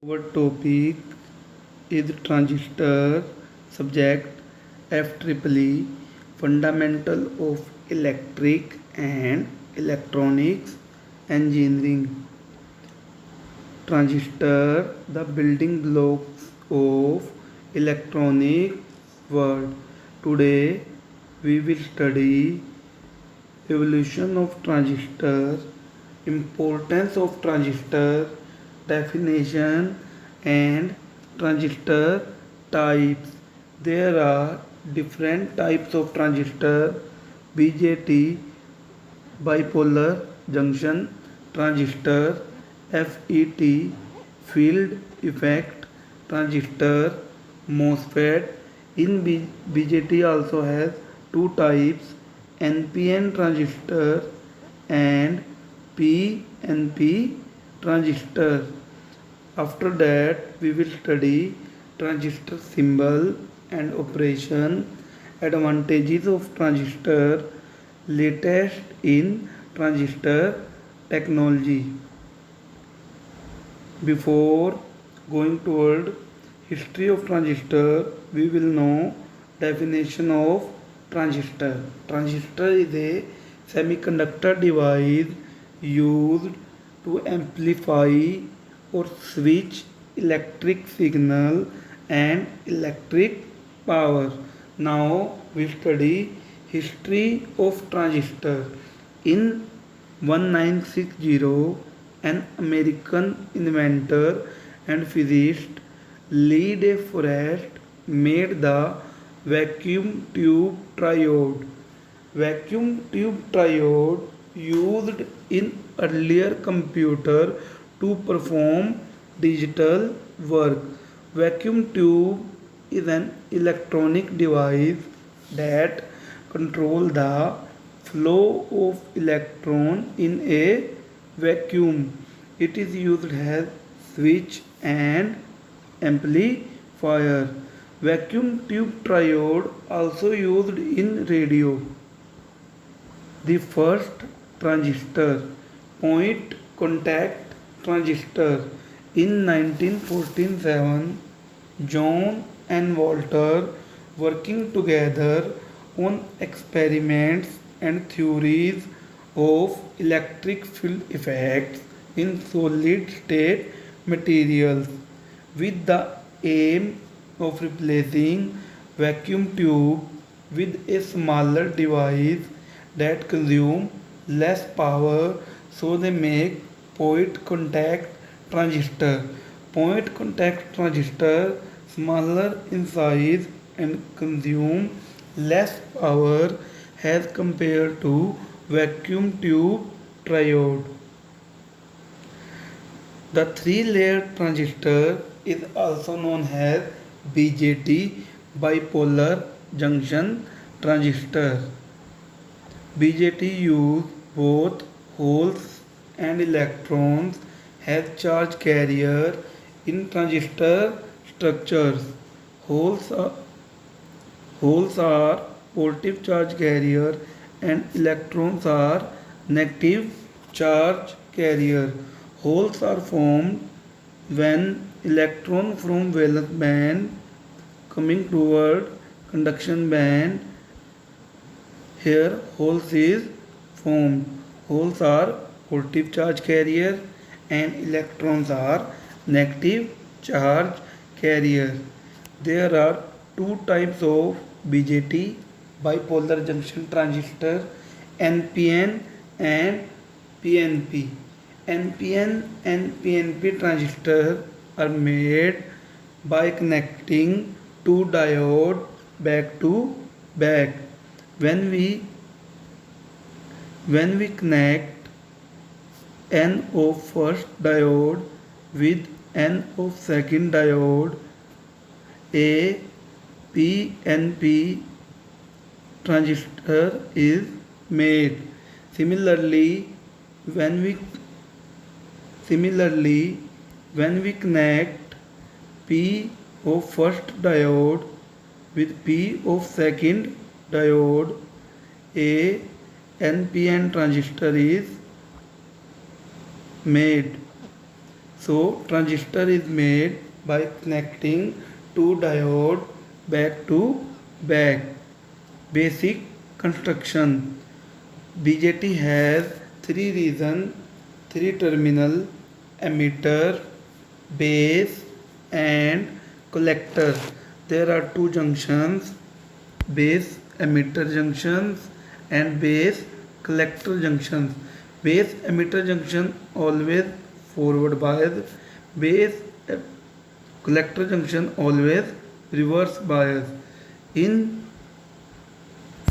Our topic is transistor, subject FEEE, fundamental of electric and electronics engineering. Transistor, the building blocks of electronic world. Today we will study evolution of transistor, importance of transistor, definition and transistor types. There are different types of transistor: BJT, bipolar junction transistor, FET, field effect transistor, MOSFET. In BJT also has two types: NPN transistor and PNP transistor. After that we will study transistor symbol and operation, advantages of transistor, latest in transistor technology. Before going toward history of transistor, we will know definition of transistor. Transistor is a semiconductor device used to amplify or switch electric signal and electric power. Now we study history of transistor. In 1960, an American inventor and physicist, Lee De Forest, made the vacuum tube triode. Vacuum tube triode used in earlier computer to perform digital work. Vacuum tube is an electronic device that control the flow of electron in a vacuum. It is used as switch and amplifier. Vacuum tube triode also used in radio. The first transistor, point contact transistor. In 1947, John and Walter, working together on experiments and theories of electric field effects in solid state materials, with the aim of replacing vacuum tube with a smaller device that consume less power, so they make point contact transistor. Point contact transistor smaller in size and consume less power as compared to vacuum tube triode. The three-layer transistor is also known as BJT, bipolar junction transistor. BJT use both holes and electrons as charge carrier in transistor structures. Holes are, holes are positive charge carrier and electrons are negative charge carrier. Holes are formed when electron from valence band coming toward conduction band. Here holes is formed. Holes are positive charge carrier and electrons are negative charge carrier. There are two types of BJT, bipolar junction transistor, NPN and PNP. NPN and PNP transistor are made by connecting two diodes back to back. When we connect N of first diode with N of second diode, a PNP transistor is made. Similarly, when we connect P of first diode with P of second diode, a NPN transistor is made. So transistor is made by connecting two diode back to back. Basic construction. BJT has three regions, three terminal, emitter, base and collector. There are two junctions, base emitter junctions and base collector junctions. Base emitter junction always forward bias, base collector junction always reverse bias. In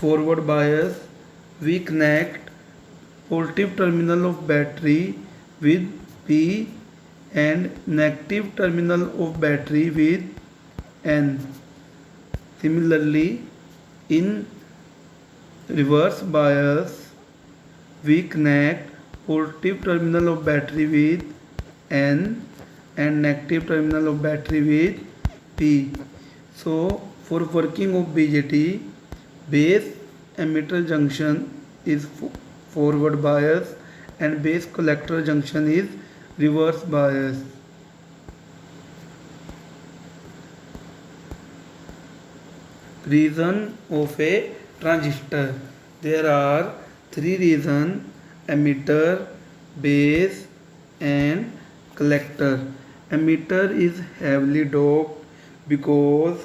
forward bias, we connect positive terminal of battery with P and negative terminal of battery with N. Similarly, in reverse bias, we connect positive terminal of battery with N and negative terminal of battery with P. So, for working of BJT, base emitter junction is forward bias and base collector junction is reverse bias. Region of a transistor. There are three regions: emitter, base and collector. Emitter is heavily doped because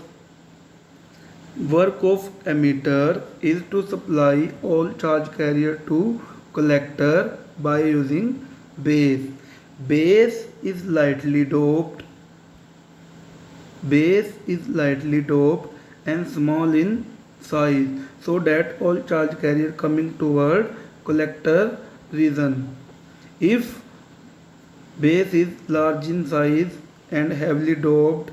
work of emitter is to supply all charge carrier to collector by using base. Base is lightly doped. Base is lightly doped and small in size so that all charge carrier coming toward collector region. If base is large in size and heavily doped,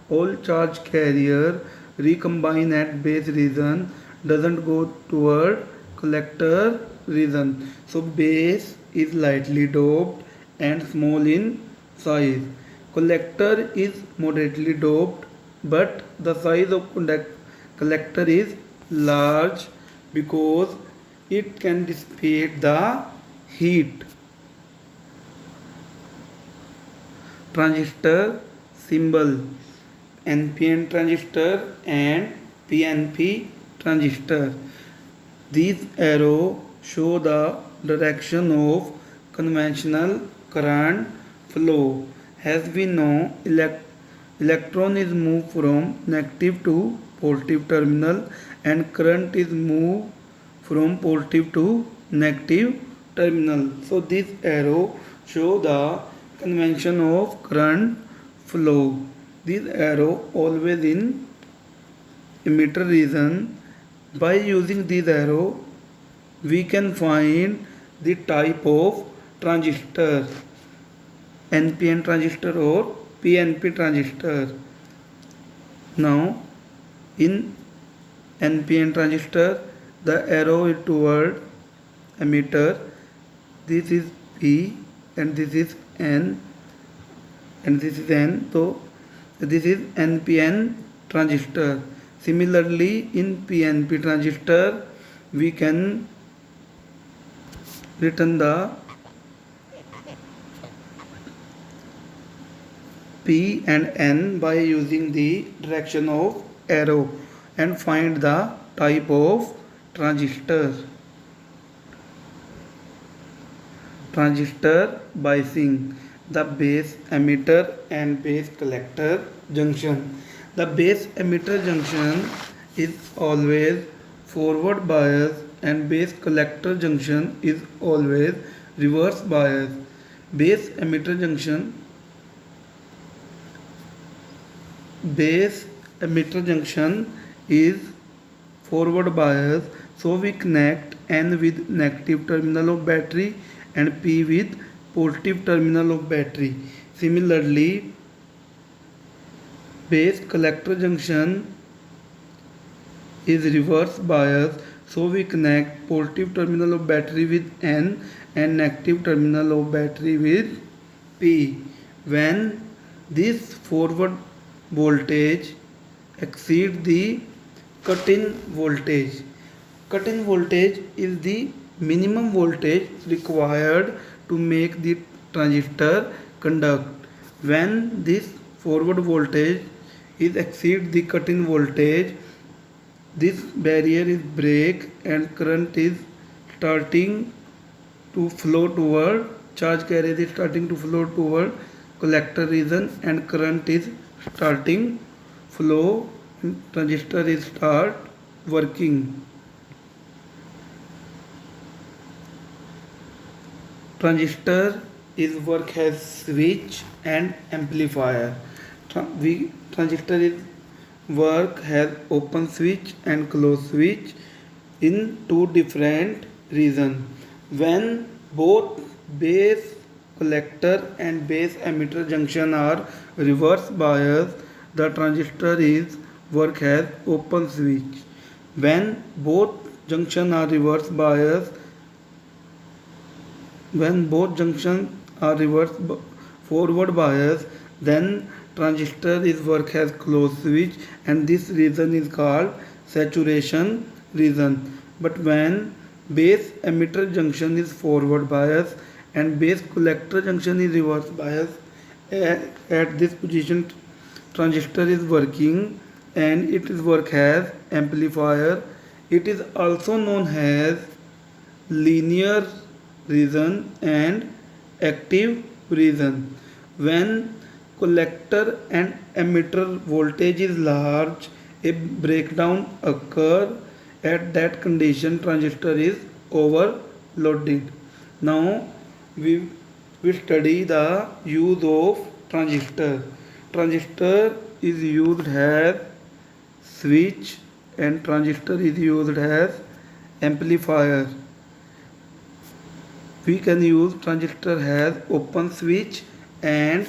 all charge carrier recombine at base region, doesn't go toward collector region. So base is lightly doped and small in size. Collector is moderately doped but the size of collector is large because it can dissipate the heat. Transistor symbol: NPN transistor and PNP transistor. These arrows show the direction of conventional current flow. As we know, electron is moved from negative to positive terminal and current is moved from positive to negative terminal. So this arrow show the convention of current flow. This arrow always in emitter region. By using this arrow, we can find the type of transistor, NPN transistor or PNP transistor. Now, in NPN transistor, the arrow is toward emitter. This is P and this is N and this is N. So this is NPN transistor. Similarly, in PNP transistor, we can written the P and N by using the direction of arrow and find the type of transistor. Transistor biasing: the base emitter and base collector junction. The base emitter junction is always forward bias and base collector junction is always reverse bias. Base emitter junction is forward bias, so we connect N with negative terminal of battery and P with positive terminal of battery. Similarly, base collector junction is reverse bias, so we connect positive terminal of battery with N and negative terminal of battery with P. When this forward voltage exceeds the cut-in voltage. Cut-in voltage is the minimum voltage required to make the transistor conduct. When this forward voltage is exceed the cut-in voltage, this barrier is break and current is starting to flow toward charge carrier is starting to flow toward collector region and current is starting flow and transistor is start working. Transistor is work as switch and amplifier. Transistor is work has open switch and closed switch in two different regions. When both base collector and base emitter junction are reverse bias, the transistor is work as open switch. When both junction are reverse bias, when both junctions are forward bias, then transistor is work as closed switch and this region is called saturation region. But when base emitter junction is forward bias and base collector junction is reverse bias, at this position transistor is working and it is work as amplifier. It is also known as linear region and active region. When collector and emitter voltage is large, a breakdown occur. At that condition transistor is overloaded. Now we study the use of transistor. Transistor is used as switch and transistor is used as amplifier. We can use transistor as open switch and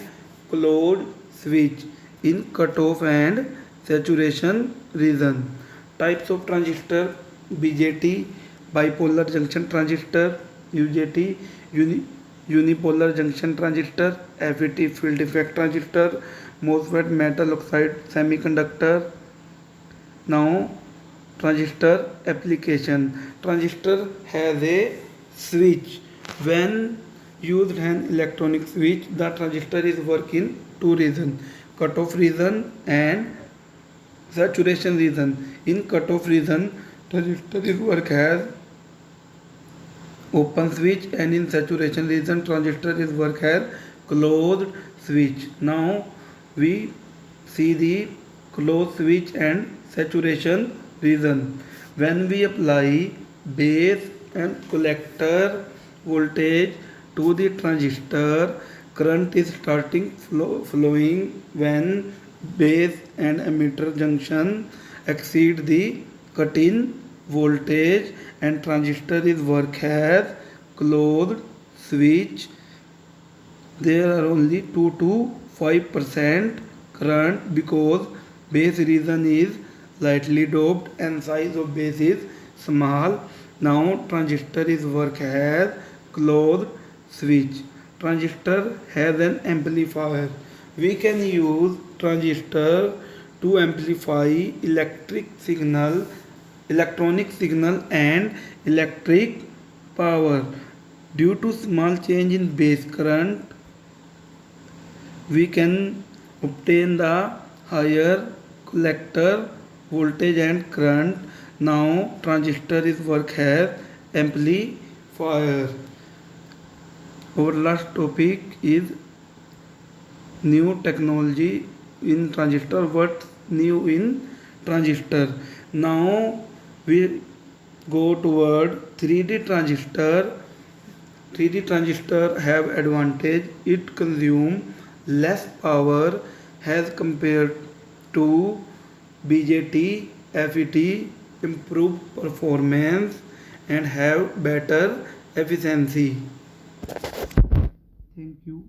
closed switch in cutoff and saturation region. Types of transistor: BJT bipolar junction transistor, UJT unipolar junction transistor, FET field effect transistor, MOSFET metal oxide semiconductor. Now transistor application. Transistor has a switch. When used an electronic switch, the transistor is work in two regions, cutoff region and saturation region. In cutoff region, transistor is work as open switch and in saturation region transistor is work as closed switch. Now we see the closed switch and saturation region. When we apply base and collector voltage to the transistor, current is starting flowing when base and emitter junction exceed the cut-in voltage and transistor is work as closed switch. There are only 2 to 5% current because base region is lightly doped and size of base is small. Now transistor is work as closed switch. Transistor has an amplifier. We can use transistor to amplify electronic signal and electric power. Due to small change in base current, we can obtain the higher collector voltage and current. Now transistor is work as amplifier. Our last topic is new technology in transistor. What's new in transistor? Now we go toward 3D transistor. 3D transistor have advantage. It consume less power as compared to BJT, FET, improved performance and have better efficiency. Thank you.